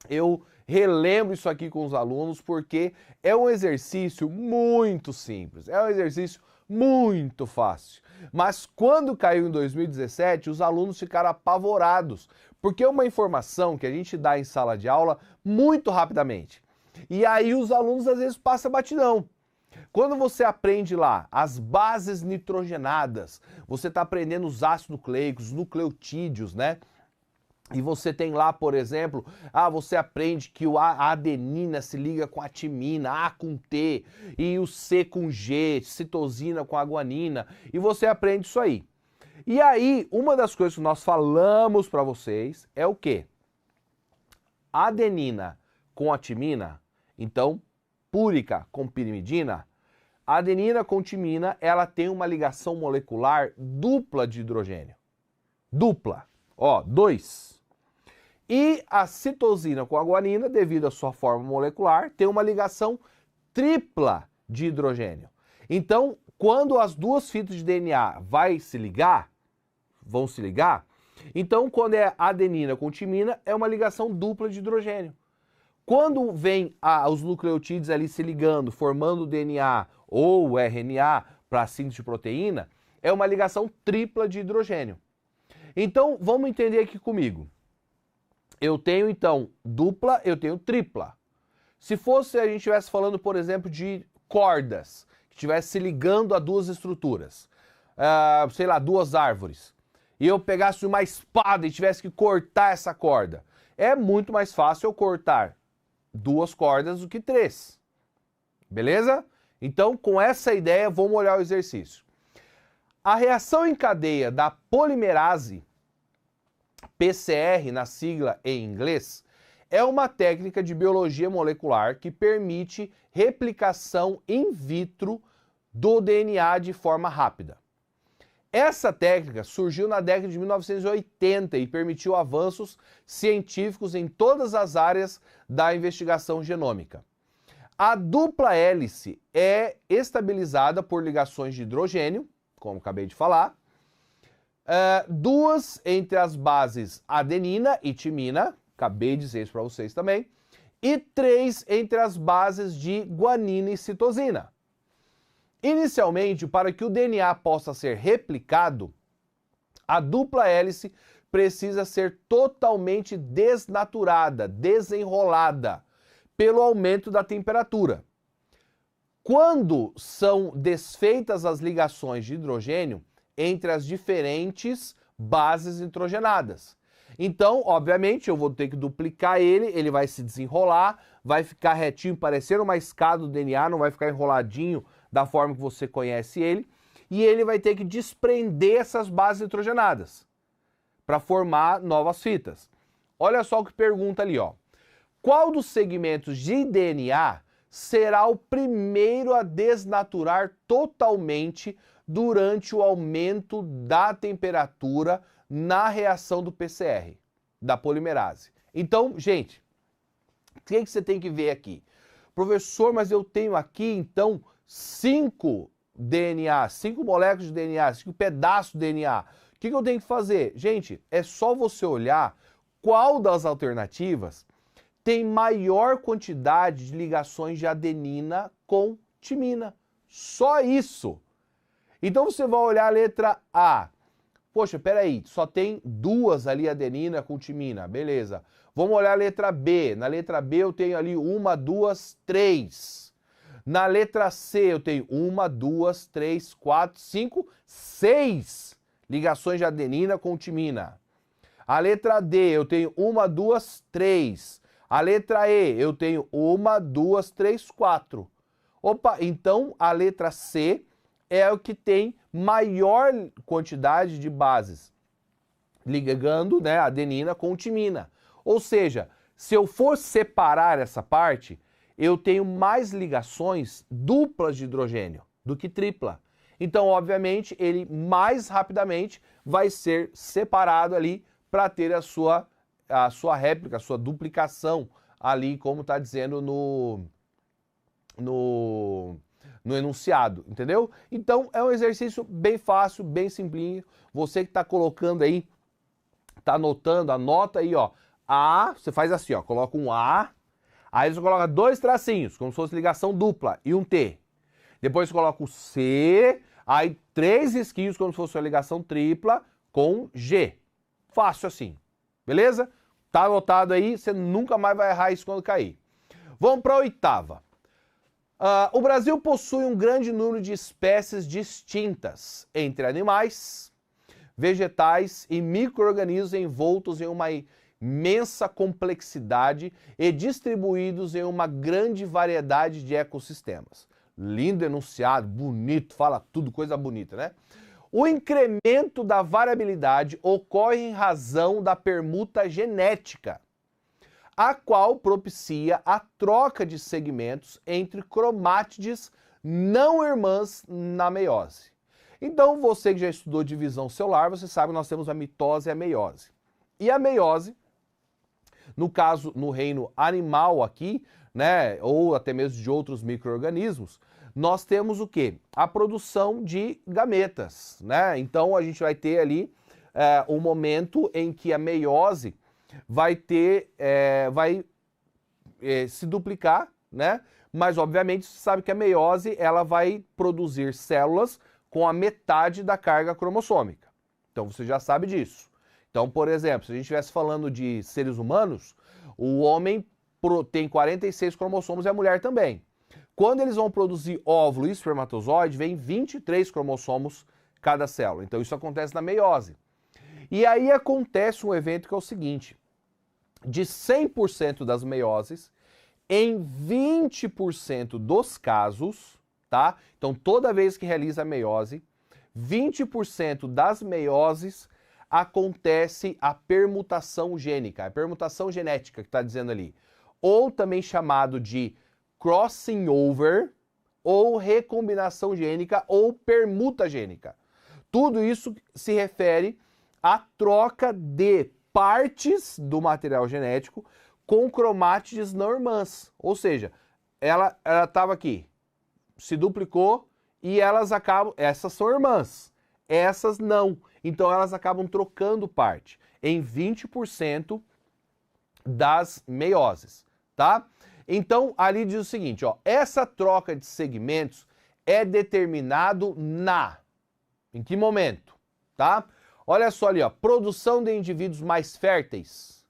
eu relembro isso aqui com os alunos porque é um exercício muito simples, é um exercício muito fácil. Mas quando caiu em 2017, os alunos ficaram apavorados, porque é uma informação que a gente dá em sala de aula muito rapidamente. E aí os alunos às vezes passam batidão. Quando você aprende lá as bases nitrogenadas, você está aprendendo os ácidos nucleicos, os nucleotídeos, né? E você tem lá, por exemplo, você aprende que a adenina se liga com a timina, A com T, e o C com G, citosina com a guanina, e você aprende isso aí. E aí, uma das coisas que nós falamos para vocês é o quê? Adenina com a timina, então, púrica com pirimidina, a adenina com timina, ela tem uma ligação molecular dupla de hidrogênio. Dupla. Ó, 2. E a citosina com a guanina, devido à sua forma molecular, tem uma ligação tripla de hidrogênio. Então, quando as duas fitas de DNA vão se ligar, então quando é adenina com timina, é uma ligação dupla de hidrogênio. Quando vem os nucleotídeos ali se ligando, formando o DNA ou RNA para a síntese de proteína, é uma ligação tripla de hidrogênio. Então, vamos entender aqui comigo. Eu tenho, então, dupla, eu tenho tripla. Se fosse, a gente estivesse falando, por exemplo, de cordas, que estivesse se ligando a duas estruturas, sei lá, duas árvores, e eu pegasse uma espada e tivesse que cortar essa corda, é muito mais fácil eu cortar duas cordas do que 3. Beleza? Então, com essa ideia, vamos olhar o exercício. A reação em cadeia da polimerase, PCR na sigla em inglês, é uma técnica de biologia molecular que permite replicação in vitro do DNA de forma rápida. Essa técnica surgiu na década de 1980 e permitiu avanços científicos em todas as áreas da investigação genômica. A dupla hélice é estabilizada por ligações de hidrogênio, como acabei de falar, duas entre as bases adenina e timina, acabei de dizer isso para vocês também, e 3 entre as bases de guanina e citosina. Inicialmente, para que o DNA possa ser replicado, a dupla hélice precisa ser totalmente desnaturada, desenrolada, pelo aumento da temperatura. Quando são desfeitas as ligações de hidrogênio entre as diferentes bases nitrogenadas. Então, obviamente, eu vou ter que duplicar ele vai se desenrolar, vai ficar retinho, parecendo uma escada do DNA, não vai ficar enroladinho da forma que você conhece ele, e ele vai ter que desprender essas bases nitrogenadas para formar novas fitas. Olha só o que pergunta ali, ó. Qual dos segmentos de DNA será o primeiro a desnaturar totalmente durante o aumento da temperatura na reação do PCR, da polimerase? Então, gente, o que você tem que ver aqui? Professor, mas eu tenho aqui, então, 5 DNA, 5 moléculas de DNA, 5 pedaços de DNA. O que eu tenho que fazer? Gente, é só você olhar qual das alternativas tem maior quantidade de ligações de adenina com timina. Só isso. Então você vai olhar a letra A. Poxa, peraí, só tem 2 ali adenina com timina, beleza. Vamos olhar a letra B. Na letra B eu tenho ali 1, 2, 3. Na letra C eu tenho 1, 2, 3, 4, 5, 6 ligações de adenina com timina. A letra D eu tenho 1, 2, 3. A letra E eu tenho 1, 2, 3, 4. Opa, então a letra C é o que tem maior quantidade de bases ligando, né, adenina com timina. Ou seja, se eu for separar essa parte, eu tenho mais ligações duplas de hidrogênio do que tripla. Então, obviamente, ele mais rapidamente vai ser separado ali para ter a sua réplica, a sua duplicação ali, como está dizendo no enunciado, entendeu? Então, é um exercício bem fácil, bem simplinho. Você que está colocando aí, está anotando, anota aí, ó. A, você faz assim, ó, coloca um A, aí você coloca 2 tracinhos, como se fosse ligação dupla, e um T. Depois você coloca o C, aí 3 risquinhos, como se fosse uma ligação tripla, com G. Fácil assim, beleza? Tá anotado aí, você nunca mais vai errar isso quando cair. Vamos para a 8ª. O Brasil possui um grande número de espécies distintas entre animais, vegetais e micro-organismos envoltos em uma imensa complexidade e distribuídos em uma grande variedade de ecossistemas. Lindo enunciado, bonito, fala tudo, coisa bonita, né? O incremento da variabilidade ocorre em razão da permuta genética, a qual propicia a troca de segmentos entre cromátides não irmãs na meiose. Então, você que já estudou divisão celular, você sabe que nós temos a mitose e a meiose. E a meiose, no caso, no reino animal aqui, né, ou até mesmo de outros micro-organismos, nós temos o quê? A produção de gametas, né? Então, a gente vai ter ali um momento em que a meiose vai se duplicar, né? Mas, obviamente, você sabe que a meiose, ela vai produzir células com a metade da carga cromossômica. Então, você já sabe disso. Então, por exemplo, se a gente estivesse falando de seres humanos, o homem tem 46 cromossomos e a mulher também. Quando eles vão produzir óvulo e espermatozoide, vem 23 cromossomos cada célula. Então, isso acontece na meiose. E aí acontece um evento que é o seguinte: de 100% das meioses, em 20% dos casos, tá? Então, toda vez que realiza a meiose, 20% das meioses acontece a permutação gênica, a permutação genética que está dizendo ali, ou também chamado de crossing over, ou recombinação gênica, ou permuta gênica. Tudo isso se refere à troca de partes do material genético com cromátides não irmãs. Ou seja, ela estava aqui, se duplicou e essas são irmãs, essas não. Então elas acabam trocando parte em 20% das meioses, tá? Então ali diz o seguinte, ó, essa troca de segmentos é determinado em que momento, tá? Olha só ali, ó, produção de indivíduos mais férteis.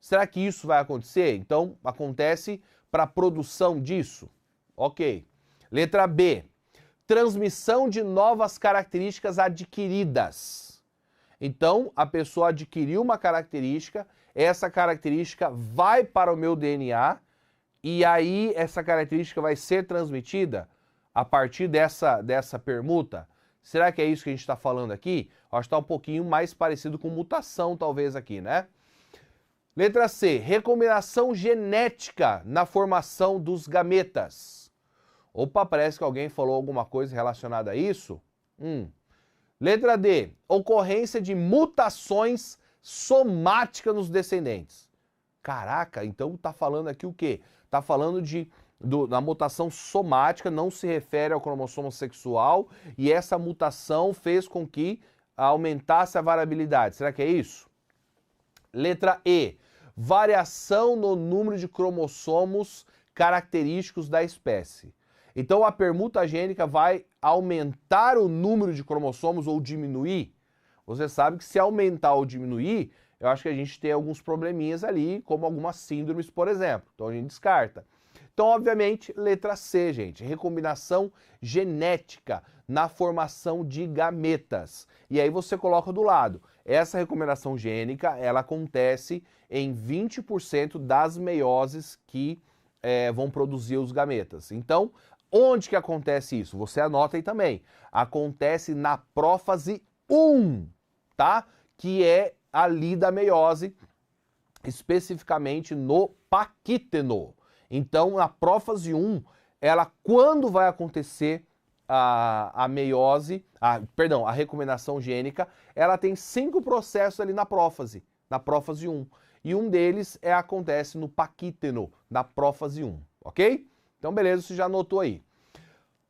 Será que isso vai acontecer? Então, acontece para a produção disso. Ok. Letra B. Transmissão de novas características adquiridas. Então, a pessoa adquiriu uma característica, essa característica vai para o meu DNA e aí essa característica vai ser transmitida a partir dessa permuta? Será que é isso que a gente está falando aqui? Acho que está um pouquinho mais parecido com mutação, talvez, aqui, né? Letra C, recombinação genética na formação dos gametas. Opa, parece que alguém falou alguma coisa relacionada a isso. Letra D, ocorrência de mutações somáticas nos descendentes. Caraca, então tá falando aqui o quê? Tá falando da mutação somática, não se refere ao cromossomo sexual, e essa mutação fez com que aumentasse a variabilidade. Será que é isso? Letra E, variação no número de cromossomos característicos da espécie. Então a permuta gênica vai aumentar o número de cromossomos ou diminuir? Você sabe que se aumentar ou diminuir, eu acho que a gente tem alguns probleminhas ali, como algumas síndromes, por exemplo. Então a gente descarta. Então, obviamente, letra C, gente, recombinação genética na formação de gametas. E aí você coloca do lado, essa recombinação gênica, ela acontece em 20% das meioses que vão produzir os gametas. Então, onde que acontece isso? Você anota aí também. Acontece na prófase 1, tá? Que é ali da meiose, especificamente no paquíteno. Então, na prófase 1, ela, quando vai acontecer a meiose, a recombinação gênica, ela tem 5 processos ali na prófase 1. E um deles acontece no paquíteno, na prófase 1, ok? Então, beleza, você já anotou aí.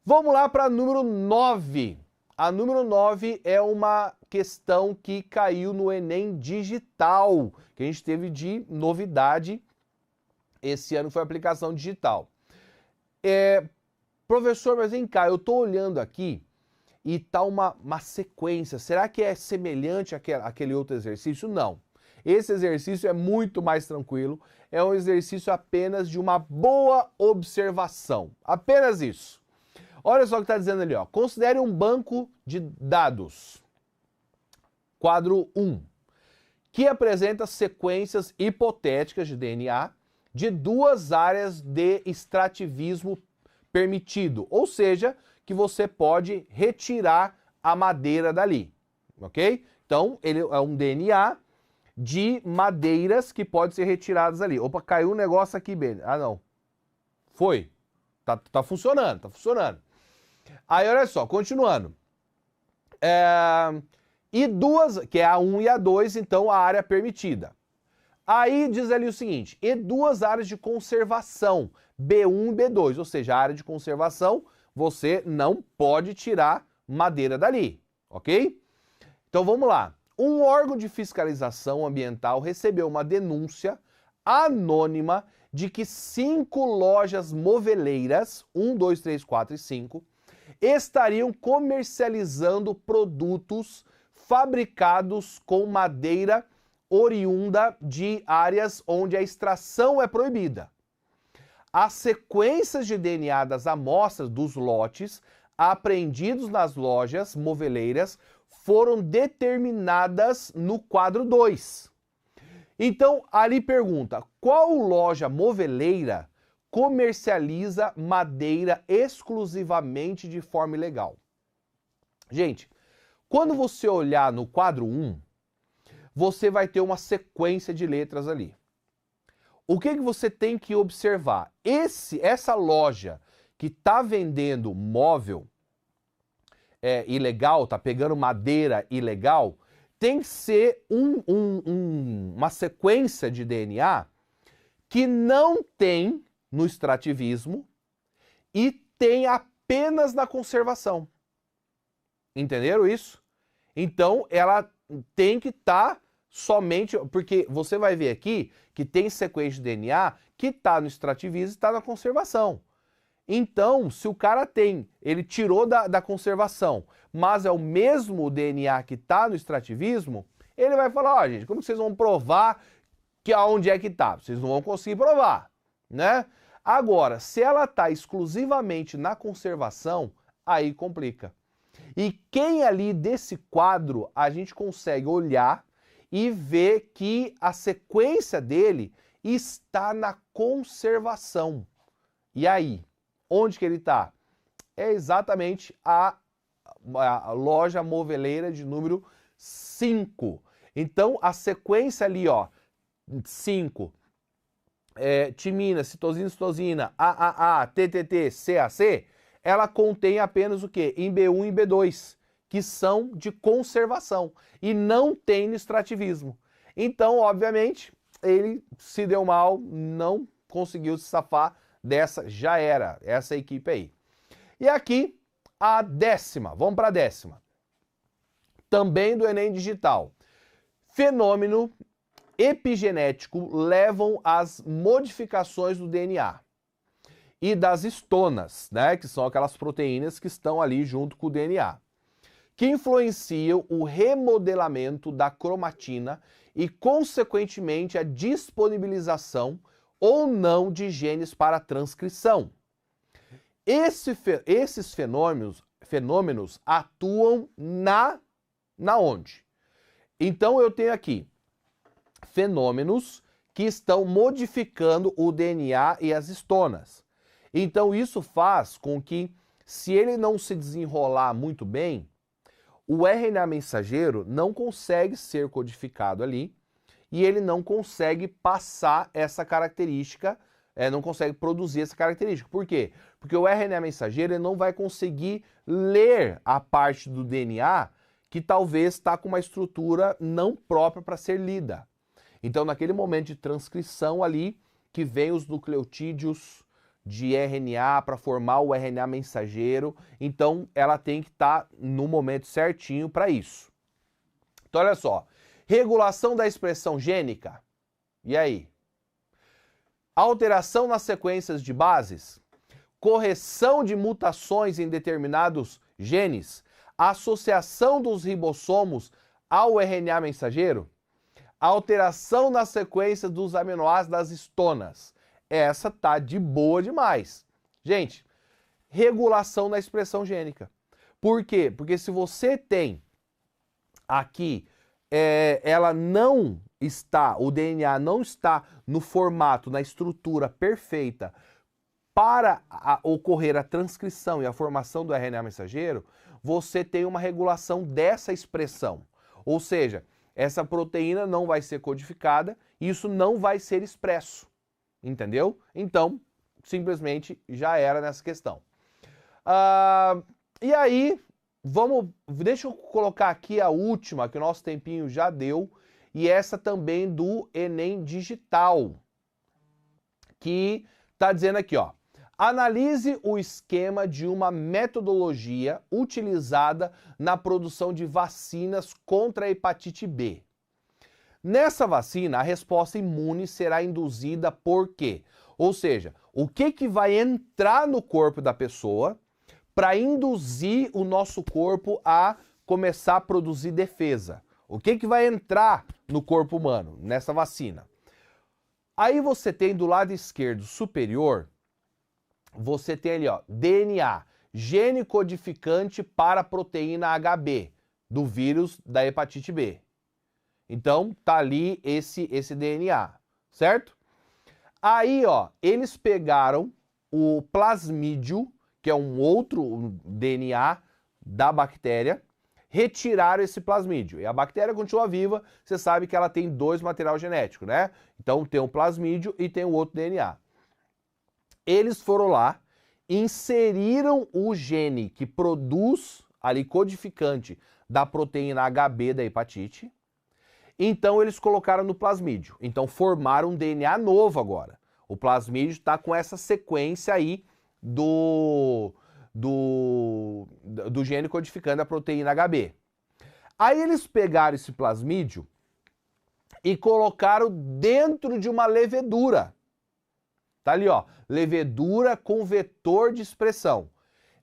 Vamos lá para a número 9. A número 9 é uma questão que caiu no Enem digital, que a gente teve de novidade esse ano, foi a aplicação digital. Professor, mas vem cá, eu estou olhando aqui e tá uma sequência. Será que é semelhante àquele outro exercício? Não. Esse exercício é muito mais tranquilo. É um exercício apenas de uma boa observação. Apenas isso. Olha só o que está dizendo ali, ó. Considere um banco de dados. Quadro 1. Que apresenta sequências hipotéticas de DNA de 2 áreas de extrativismo permitido. Ou seja, que você pode retirar a madeira dali. Ok? Então, ele é um DNA de madeiras que podem ser retiradas ali. Opa, caiu um negócio aqui, Ben. Ah, não. Foi. Tá funcionando, tá funcionando. Aí, olha só, continuando. E 2, que é a 1 e a 2, então a área permitida. Aí diz ali o seguinte, e 2 áreas de conservação, B1 e B2, ou seja, a área de conservação, você não pode tirar madeira dali, ok? Então vamos lá. Um órgão de fiscalização ambiental recebeu uma denúncia anônima de que 5 lojas moveleiras, 1, 2, 3, 4 e 5, estariam comercializando produtos fabricados com madeira oriunda de áreas onde a extração é proibida. As sequências de DNA das amostras dos lotes apreendidos nas lojas moveleiras foram determinadas no quadro 2. Então, ali pergunta, qual loja moveleira comercializa madeira exclusivamente de forma ilegal? Gente, quando você olhar no quadro 1, você vai ter uma sequência de letras ali. O que você tem que observar? Essa loja que está vendendo móvel ilegal, está pegando madeira ilegal, tem que ser uma sequência de DNA que não tem no extrativismo e tem apenas na conservação. Entenderam isso? Então, ela tem que estar somente... Porque você vai ver aqui que tem sequência de DNA que está no extrativismo e está na conservação. Então, se o cara ele tirou da conservação, mas é o mesmo DNA que está no extrativismo, ele vai falar, ó, gente, como vocês vão provar que aonde é que está? Vocês não vão conseguir provar, né? Agora, se ela está exclusivamente na conservação, aí complica. E quem ali desse quadro a gente consegue olhar e ver que a sequência dele está na conservação. E aí? Onde que ele está? é exatamente a loja moveleira de número 5. Então, a sequência ali, ó, 5, timina, citosina, citosina, AAA, TTT, CAC, ela contém apenas o quê? INB1 e INB2, que são de conservação e não tem no extrativismo. Então, obviamente, ele se deu mal, não conseguiu se safar dessa, já era, essa equipe aí. E aqui, a 10ª, vamos para a 10ª. Também do Enem Digital. Fenômeno epigenético levam às modificações do DNA e das histonas, né, que são aquelas proteínas que estão ali junto com o DNA, que influenciam o remodelamento da cromatina e, consequentemente, a disponibilização ou não de genes para transcrição. Esses fenômenos atuam na onde? Então eu tenho aqui fenômenos que estão modificando o DNA e as histonas. Então isso faz com que, se ele não se desenrolar muito bem, o RNA mensageiro não consegue ser codificado ali e ele não consegue passar essa característica, não consegue produzir essa característica. Por quê? Porque o RNA mensageiro ele não vai conseguir ler a parte do DNA que talvez está com uma estrutura não própria para ser lida. Então, naquele momento de transcrição ali, que vem os nucleotídeos de RNA para formar o RNA mensageiro, então ela tem que estar no momento certinho para isso. Então, olha só, regulação da expressão gênica, e aí? Alteração nas sequências de bases, correção de mutações em determinados genes, associação dos ribossomos ao RNA mensageiro, alteração na sequência dos aminoácidos das histonas. Essa tá de boa demais. Gente, regulação na expressão gênica. Por quê? Porque se você tem aqui, ela não está, o DNA não está no formato, na estrutura perfeita para ocorrer a transcrição e a formação do RNA mensageiro, você tem uma regulação dessa expressão. Ou seja, essa proteína não vai ser codificada e isso não vai ser expresso. Entendeu? Então, simplesmente já era nessa questão. E aí, deixa eu colocar aqui a última, que o nosso tempinho já deu, e essa também do Enem Digital, que está dizendo aqui, ó, analise o esquema de uma metodologia utilizada na produção de vacinas contra a hepatite B. Nessa vacina, a resposta imune será induzida por quê? Ou seja, o que vai entrar no corpo da pessoa para induzir o nosso corpo a começar a produzir defesa? O que vai entrar no corpo humano nessa vacina? Aí você tem do lado esquerdo superior, você tem ali, ó, DNA, gene codificante para a proteína HB, do vírus da hepatite B. Então, tá ali esse DNA, certo? Aí, ó, eles pegaram o plasmídio, que é um outro DNA da bactéria, retiraram esse plasmídio. E a bactéria continua viva, você sabe que ela tem 2 material genético, né? Então, tem um plasmídio e tem um outro DNA. Eles foram lá, inseriram o gene que produz ali codificante da proteína HB da hepatite. Então eles colocaram no plasmídio. Então formaram um DNA novo agora. O plasmídio está com essa sequência aí do gene codificando a proteína HB. Aí eles pegaram esse plasmídio e colocaram dentro de uma levedura. Tá ali, ó, levedura com vetor de expressão.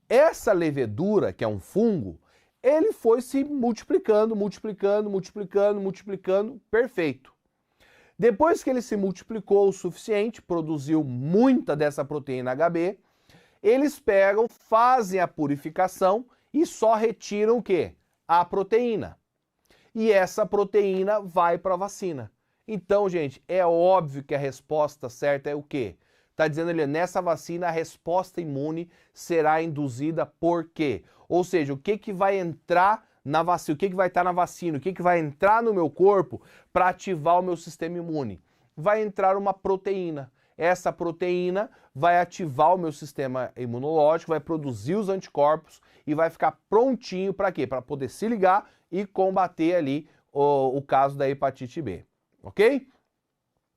Essa levedura, que é um fungo, ele foi se multiplicando, perfeito. Depois que ele se multiplicou o suficiente, produziu muita dessa proteína HB, eles pegam, fazem a purificação e só retiram o quê? A proteína. E essa proteína vai para a vacina. Então, gente, é óbvio que a resposta certa é o quê? Está dizendo ali, nessa vacina a resposta imune será induzida por quê? Ou seja, o que vai entrar na vacina, o que vai estar na vacina, o que vai entrar no meu corpo para ativar o meu sistema imune? Vai entrar uma proteína. Essa proteína vai ativar o meu sistema imunológico, vai produzir os anticorpos e vai ficar prontinho para quê? Para poder se ligar e combater ali o caso da hepatite B, ok?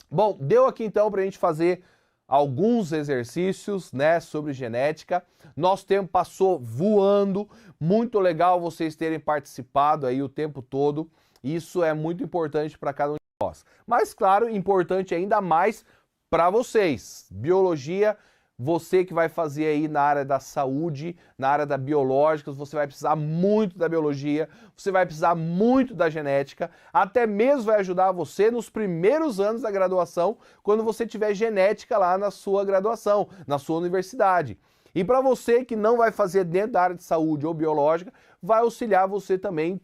Bom, deu aqui então para a gente fazer alguns exercícios, né, sobre genética. Nosso tempo passou voando, muito legal vocês terem participado aí o tempo todo. Isso é muito importante para cada um de nós. Mas claro, importante ainda mais para vocês. Biologia, você que vai fazer aí na área da saúde, na área da biológica, você vai precisar muito da biologia, você vai precisar muito da genética, até mesmo vai ajudar você nos primeiros anos da graduação, quando você tiver genética lá na sua graduação, na sua universidade. E para você que não vai fazer dentro da área de saúde ou biológica, vai auxiliar você também,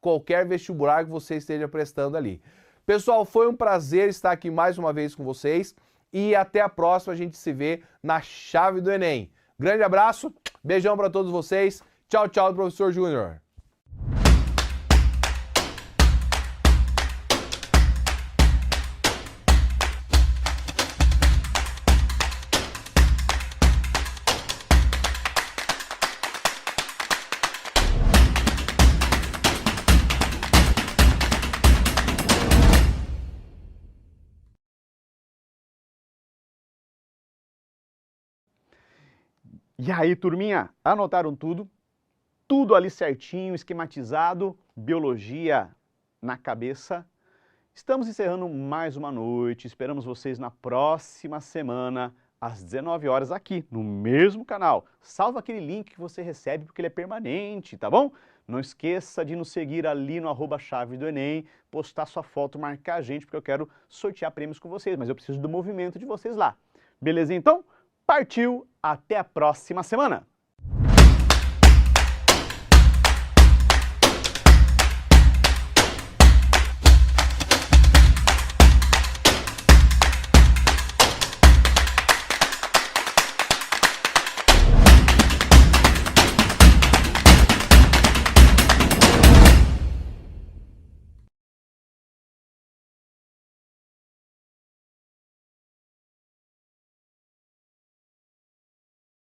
qualquer vestibular que você esteja prestando ali. Pessoal, foi um prazer estar aqui mais uma vez com vocês. E até a próxima, a gente se vê na chave do Enem. Grande abraço, beijão para todos vocês. Tchau, tchau do Professor Júnior. E aí, turminha, anotaram tudo? Tudo ali certinho, esquematizado, biologia na cabeça. Estamos encerrando mais uma noite, esperamos vocês na próxima semana, às 19 horas aqui, no mesmo canal. Salva aquele link que você recebe porque ele é permanente, tá bom? Não esqueça de nos seguir ali no @chave do Enem, postar sua foto, marcar a gente, porque eu quero sortear prêmios com vocês, mas eu preciso do movimento de vocês lá. Beleza então? Partiu, até a próxima semana!